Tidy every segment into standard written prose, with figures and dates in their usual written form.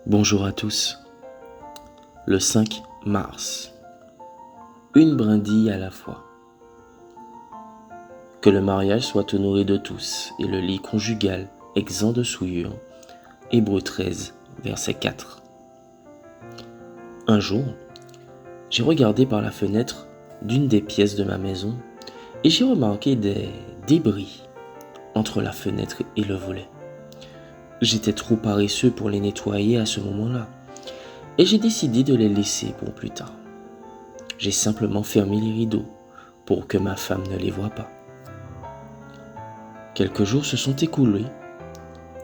Bonjour à tous. Le 5 mars. Une brindille à la fois. Que le mariage soit honoré de tous et le lit conjugal exempt de souillure. Hébreux 13, verset 4. Un jour, j'ai regardé par la fenêtre d'une des pièces de ma maison et j'ai remarqué des débris entre la fenêtre et le volet. J'étais trop paresseux pour les nettoyer à ce moment-là et j'ai décidé de les laisser pour plus tard. J'ai simplement fermé les rideaux pour que ma femme ne les voie pas. Quelques jours se sont écoulés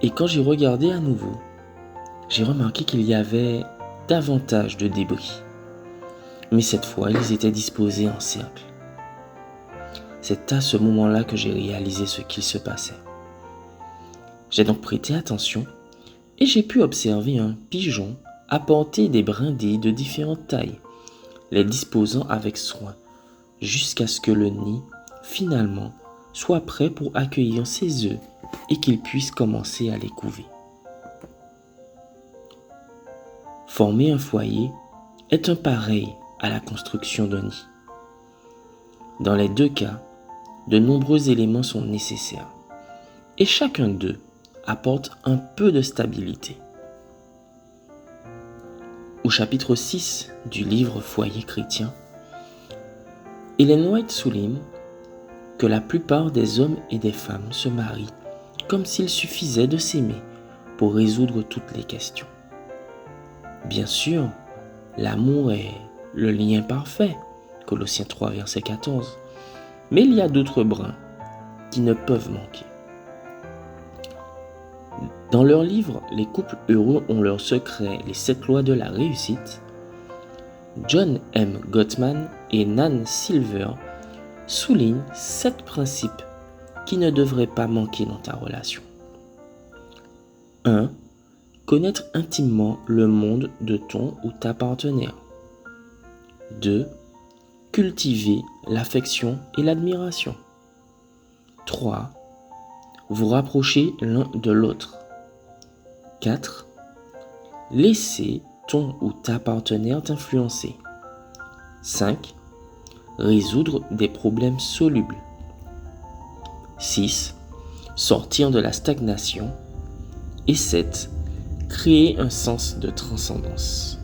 et quand j'ai regardé à nouveau, j'ai remarqué qu'il y avait davantage de débris. Mais cette fois, ils étaient disposés en cercle. C'est à ce moment-là que j'ai réalisé ce qu'il se passait. J'ai donc prêté attention et j'ai pu observer un pigeon apporter des brindilles de différentes tailles, les disposant avec soin jusqu'à ce que le nid, finalement, soit prêt pour accueillir ses œufs et qu'il puisse commencer à les couver. Former un foyer est un pareil à la construction d'un nid. Dans les deux cas, de nombreux éléments sont nécessaires et chacun d'eux apporte un peu de stabilité. Au chapitre 6 du livre Foyer chrétien, Ellen White souligne que la plupart des hommes et des femmes se marient comme s'il suffisait de s'aimer pour résoudre toutes les questions. Bien sûr, l'amour est le lien parfait, Colossiens 3, verset 14, mais il y a d'autres brins qui ne peuvent manquer. Dans leur livre « Les couples heureux ont leur secret, les 7 lois de la réussite », John M. Gottman et Nan Silver soulignent 7 principes qui ne devraient pas manquer dans ta relation. 1. Connaître intimement le monde de ton ou ta partenaire. 2. Cultiver l'affection et l'admiration. 3. Vous rapprocher l'un de l'autre. 4. Laisser ton ou ta partenaire t'influencer. 5. Résoudre des problèmes solubles. 6. Sortir de la stagnation. Et 7. Créer un sens de transcendance.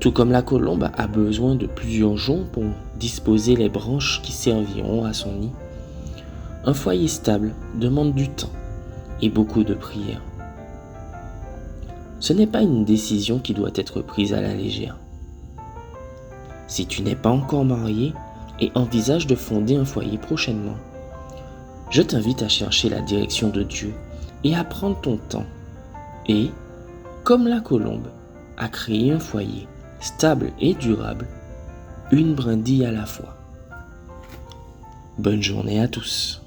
Tout comme la colombe a besoin de plusieurs jours pour disposer les branches qui serviront à son nid, un foyer stable demande du temps et beaucoup de prières. Ce n'est pas une décision qui doit être prise à la légère. Si tu n'es pas encore marié et envisages de fonder un foyer prochainement, je t'invite à chercher la direction de Dieu et à prendre ton temps et, comme la colombe, à créer un foyer stable et durable, une brindille à la fois. Bonne journée à tous.